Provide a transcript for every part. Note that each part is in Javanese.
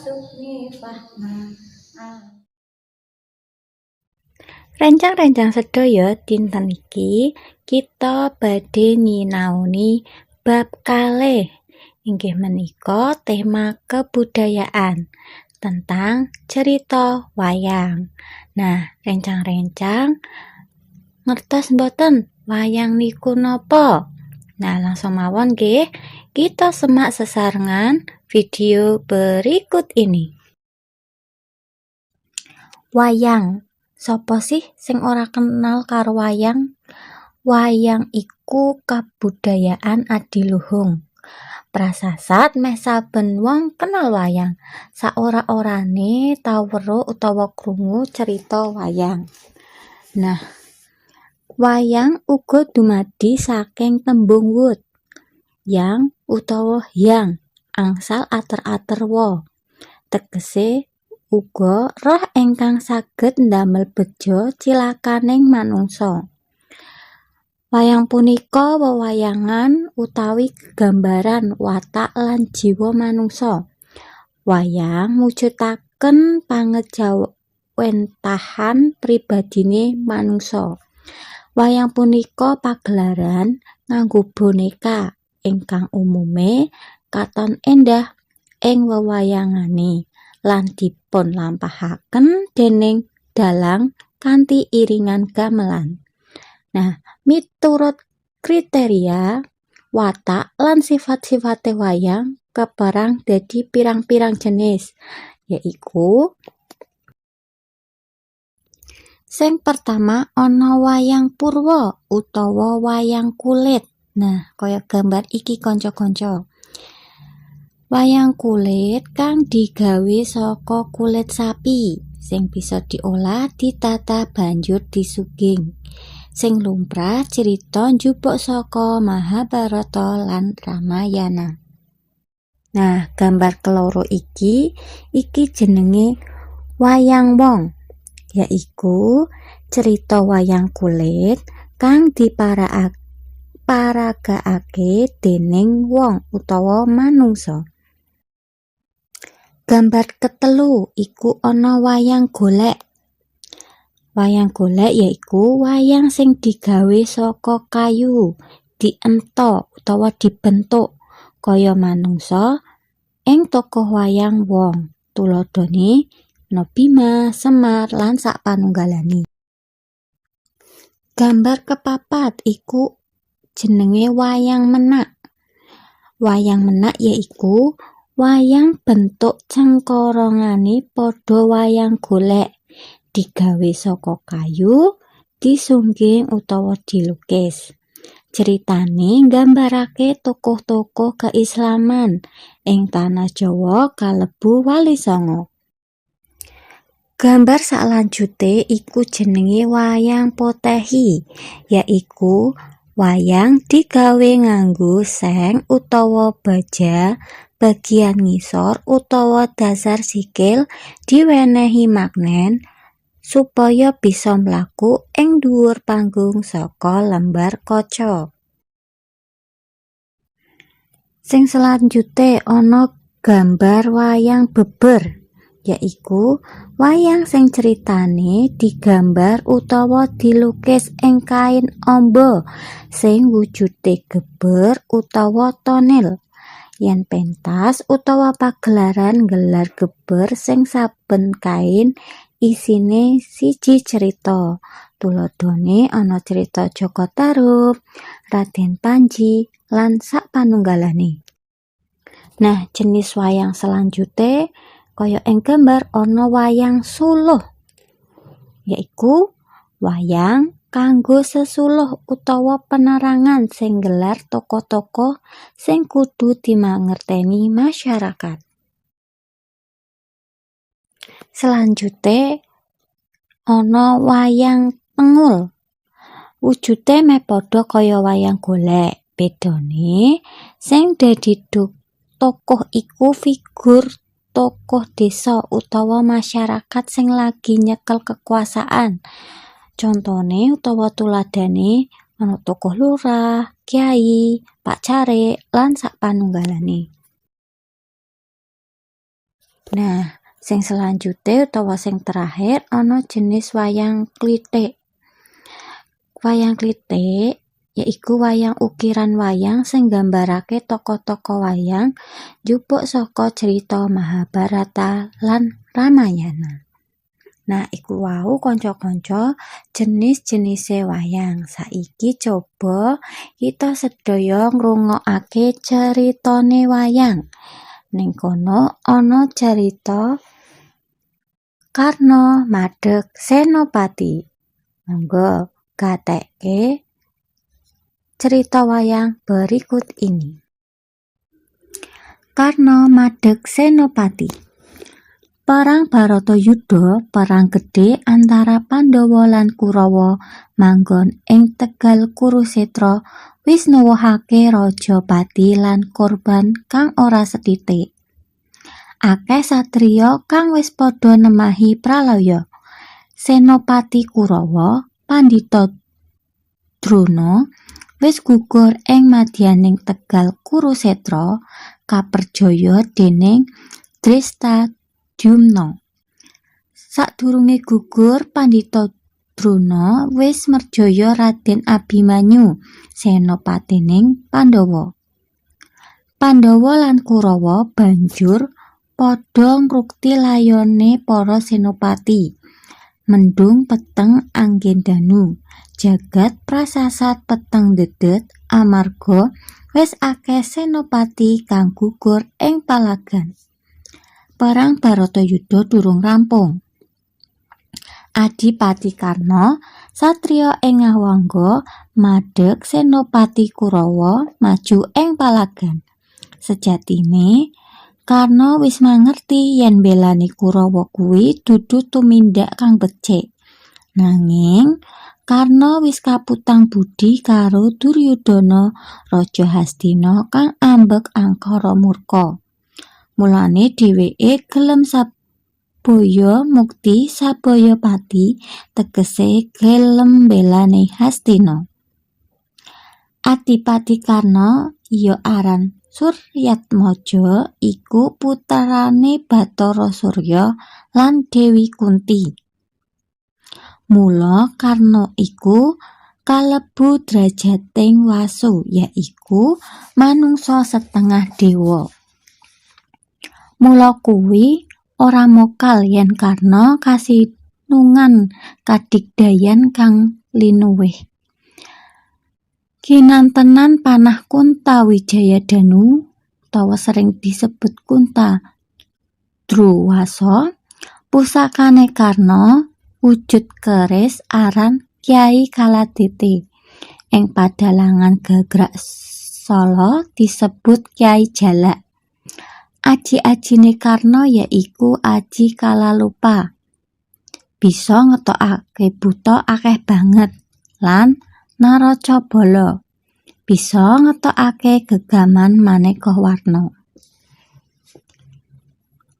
Sukni Fahma. Rencang-rencang sedaya dinten iki kita badhe nyinaoni bab kalih inggih menika tema kebudayaan tentang cerita wayang. Nah, rencang-rencang ngertos mboten wayang niku napa? Nah, langsung mawon nggih, kita semak sesarengan video berikut ini. Wayang. Sopo sih sing ora kenal karo wayang? Wayang iku kabudayaan adiluhung. Prasasat meh saben wong kenal wayang. Saora-orane tau weruh utawa krungu cerita wayang. Nah, wayang uga dumadi saking tembung wut. Yang utawa yang angsal ater-ater wo. Tegese uga roh ingkang saged ndamel bejo cilakaning manungsa. Wayang punika wewayangan utawi gambaran watak lan jiwa manungsa. Wayang mujudaken pangejawentahan pribadine manungsa. Wayang punika pagelaran nganggo boneka ingkang umume katon endah ing wewayangane lan dipun lampahaken dening dalang kanthi iringan gamelan. Nah, miturut kriteria watak lan sifat-sifate wayang keperang dadi pirang-pirang jenis, yaiku sing pertama ana wayang purwa utawa wayang kulit. Nah, kaya gambar iki kanca-kanca. Wayang kulit kang digawe saka kulit sapi sing bisa diolah, ditata banjur disuging. Sing lumrah cerita njupuk saka Mahabharata lan Ramayana. Nah, gambar keloro iki jenenge wayang wong, yaiku cerita wayang kulit kang diparagakake dening wong utawa manungsa. Gambar ketelu iku ana wayang golek. Wayang golek yaiku wayang sing digawe saka kayu, dientok utawa dibentuk kaya manungsa ing tokoh wayang wong. Tuladhane Bima, Semar lan sapanunggalane. Gambar kepapat iku jenenge wayang menak. Wayang menak yaiku wayang bentuk cengkorongane padha wayang golek, digawe saka kayu, disungging utawa dilukis. Ceritane nggambarake tokoh-tokoh keislaman ing tanah Jawa kalebu Wali Songo. Gambar salanjute iku jenenge wayang potehi, yaiku wayang digawe nganggo seng utawa baja. Bagian ngisor utawa dasar sikil diwenehi magnen supaya bisa mlaku ing dhuwur panggung saka lembar kaca. Sing selanjute ana gambar wayang beber, yaiku wayang sing ceritane digambar utawa dilukis ing kain amba sing wujude geber utawa tonel. Yen pentas utawa pagelaran gelar geber sing saben kain isine siji cerita. Tuladhane ana cerita Jaka Tarub, Raden Panji lan sapanunggalane. Nah, jenis wayang selanjute kaya ing gambar ana wayang suluh, yaiku wayang kanggo sesuluh utawa penerangan sing gelar tokoh-tokoh sing kudu dimangerteni masyarakat. Selanjute ana wayang pengul. Wujude meh padha kaya wayang golek. Bedane sing dadi tokoh iku figur tokoh desa utawa masyarakat sing lagi nyekel kekuasaan. Contone utawa tuladane ana tokoh lurah, kiai, pak carik lan sapanunggalane. Nah, sing selanjutnya utawa sing terakhir ana jenis wayang klithik. Wayang klithik yaiku wayang ukiran wayang sing nggambarake tokoh-tokoh wayang njupuk saka cerita Mahabharata lan Ramayana. Nah, iku wau kanca-kanca jenis-jenise wayang. Saiki coba kita sedaya ngrungokake ceritane wayang. Ning kono ana cerita Karna madeg Senopati. Monggo gatekke cerita wayang berikut ini. Karna madeg Senopati. Perang Baratayuda, perang gedhe antara Pandhawa lan Kurawa manggon ing Tegal Kurusetra wis nuwuhake Raja Pati lan korban kang ora sethithik. Akeh satriya kang wis padha nemahi pralaya. Senopati Kurawa, Pandhita Drona wis gugur ing madyaning Tegal Kurusetra kaperjaya dening Drestadyumna. Sadurunge gugur Pandhita Drona wis merjaya Raden Abimanyu, senopatining Pandhawa. Pandhawa lan Kurawa banjur padha ngrukti layone para senopati. Mendung peteng Anggendanu, jagat prasasat peteng dedet amarga wis akeh senopati kang gugur ing palagan. Perang Baratayuda durung rampung. Adipati Karna satriya ing Ngawangga madeg Senopati Kurawa maju ing palagan. Sejatine Karna wis mangerti yen belani Kurawa kuwi dudu tumindak kang becik. Nanging Karna wis kaputang budi karo Duryudana Raja Hastina kang ambek angkara murka. Mulane dheweke gelem sabaya mukti sabaya pati, tegese gelem belani Hastina. Adipati Karna ya aran Suryatmaja iku putrane Bathara Surya lan Dewi Kunti. Mula Karna iku kalebu drajating Wasu, yaiku manungsa setengah dewa. Mula kuwi ora mokal yen Karna kasinungan kadigdayan kang linuwih. Kinantenan panah Kunta Wijayadanu utawa sering disebut Kunta Druwasa, pusakane Karna wujud keris aran Kyai Kaladete. Ing padalangan Gagrak Sala disebut Kyai Jalak. Aji-ajine Karna yaiku Aji Kalalupa. Bisa ngetokake buta akeh banget lan Naracabala bisa ngetokake gegaman maneka warna.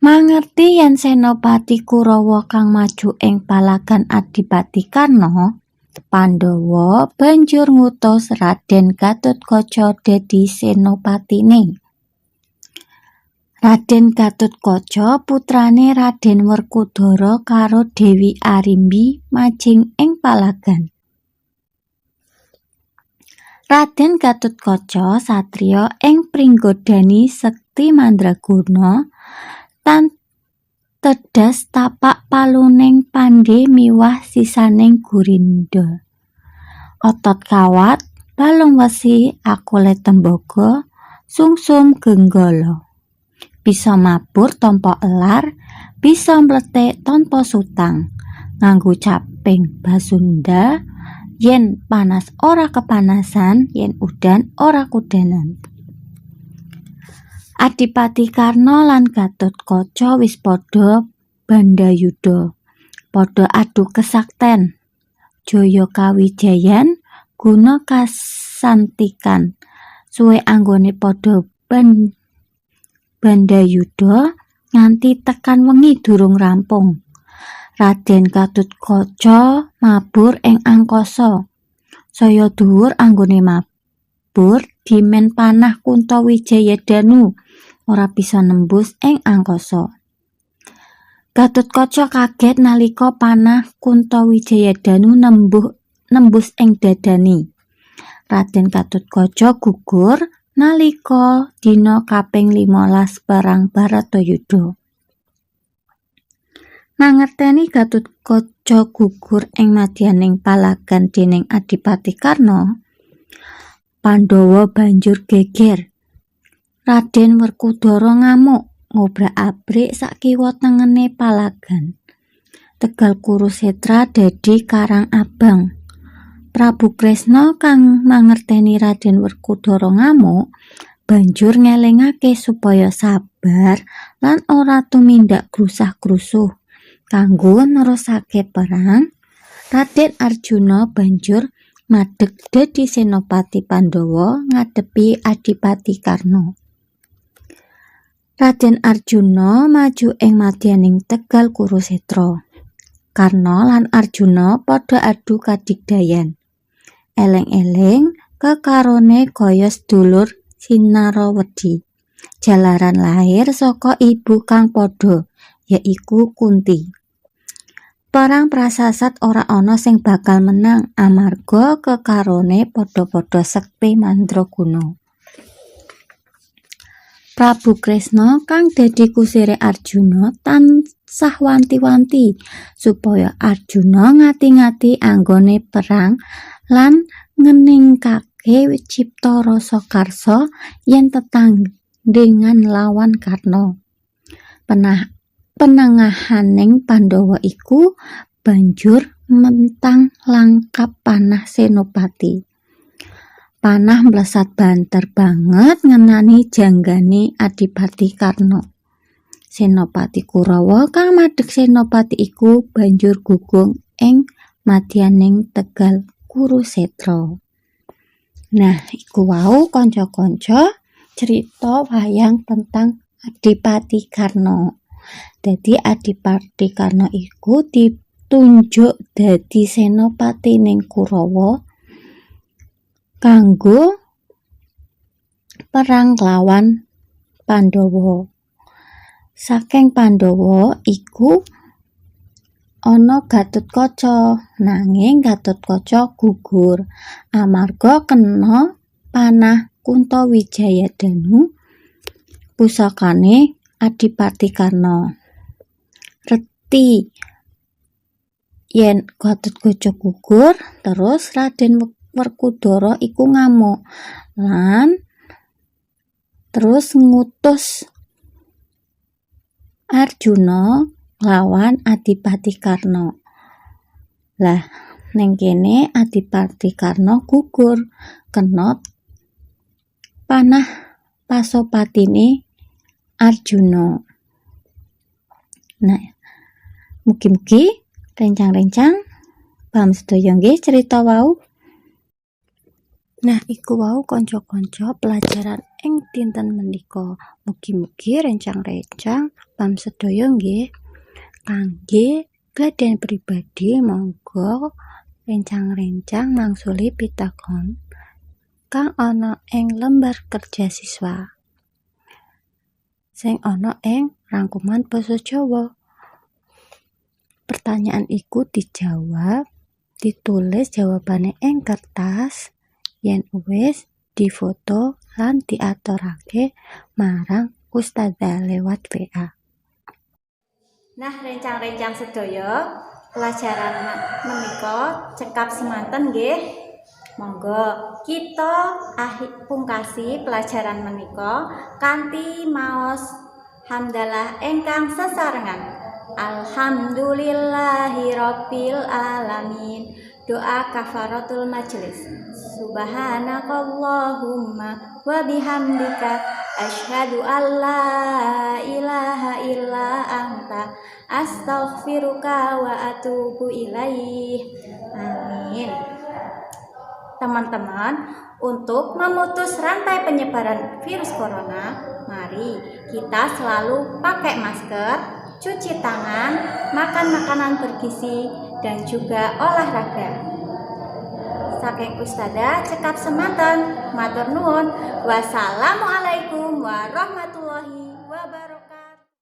Mangerti yen Senopati Kurawa kang maju ing palagan Adipati Karna, Pandhawa banjur ngutus Raden Gatotkaca dadi senopatine. Raden Gatotkaca putrane Raden Werkudara karo Dewi Arimbi majing ing palagan. Raden Gatotkaca satriya ing Pringgodani Sekti Mandraguna tan tedas tapak paluning Pandhe miwah sisaning Gurinda. Otot kawat, balung wesi, akule tembaga, sungsum genggala. Bisa mabur tanpa elar, bisa mletik tanpa sutang. Nganggo caping basunda, yen panas ora kepanasan, yen udan ora kudanan. Adipati Karna lan Gatotkaca wis padha bandayuda, padha adu kesakten, jaya kawijayan, guna kasantikan. Suwe anggone padha bandayuda nganti tekan wengi durung rampung. Raden Gatotkaca mabur ing angkasa. Saya dhuwur anggone mabur dimen panah Kunta Wijayadanu ora bisa nembus ing angkasa. Gatotkaca kaget nalika panah Kuntawijayadanu nembus ing dadani. Raden Gatotkaca gugur nalika dina kaping 15 perang Baratayuda. Mangerteni Gatotkaca gugur ing madyaning palagan dening Adipati Karna, Pandhawa banjur geger. Raden Werkudara ngamuk ngobrak-abrik sakiwa tengene palagan. Tegal Kurusetra dadi karang abang. Prabu Kresna kang mangerteni Raden Werkudara ngamuk banjur ngelingake supaya sabar lan ora tumindak grusah-grusuh. Kanggo nerusake perang, Raden Arjuna banjur madeg dadi Senopati Pandhawa ngadepi Adipati Karna. Raden Arjuna maju ing madyaning Tegal Kurusetra. Karna lan Arjuna padha adu kadigdayan. Eleng-eleng kekarone kaya sedulur Sinarawedi. Jalaran lahir saka ibu kang padha, yaiku Kunti. Perang prasasat ora ana sing bakal menang amarga kekarone padha-padha sekti mandraguna. Prabu Kresna kang dadi kusire Arjuna tansah wanti-wanti supaya Arjuna ngati-ngati anggone perang lan ngeningkake cipta rasa karsa yen tetandhingan lawan Karna. Penengahaning Pandhawa iku banjur mentang langkap panah Senopati. Panah mlesat banter banget ngenani janggane Adipati Karna. Senopati Kurawa kang madheg senopati iku banjur gugung ing madyaning Tegal Kurusetra. Nah, iku wau kanca-kanca cerita wayang tentang Adipati Karna. Dadi Adipati Karna iku ditunjuk dadi senopati ning Kurawa kanggo perang lawan Pandhawa. Saking Pandhawa iku ana Gatotkaca, nanging Gatotkaca gugur amarga kena panah Kuntawijayadanu pusakane Adipati Karna. Reti yen Gatotkaca gugur, terus Raden Werkudara iku ngamuk lan terus ngutus Arjuna lawan Adipati Karna. Lah ning kene Adipati Karna gugur kena panah pasopatine Arjuna. Nah, mugi-mugi rencang-rencang paham sedaya nggih cerita wau. Nah, iku wau kanca-kanca pelajaran ing dinten menika. Mugi-mugi rencang-rencang paham sedaya nggih. Kangge gladhen pribadi monggo rencang-rencang mangsuli pitakon kang ana ing lembar kerja siswa sing ana ing rangkuman basa Jawa. Pertanyaan iku dijawab, ditulis jawabane ing kertas, yen wis difoto lan diaturake marang ustadzah lewat WA. Nah, rencang-rencang sedaya pelajaran menika cekap semanten nggih. Monggo kita pungkasi pelajaran menika kanthi maos hamdalah ingkang sesarengan. Alhamdulillahirabbil alamin. Doa kafaratul majelis. Subhanakallahumma wa bihamdika asyhadu an la ilaha illa anta astaghfiruka wa atubu ilaih. Amin. Teman-teman, untuk memutus rantai penyebaran virus corona, mari kita selalu pakai masker, cuci tangan, makan makanan bergizi, dan juga olahraga. Saking ustadzah cekap semanten, matur nuwun. Wassalamualaikum warahmatullahi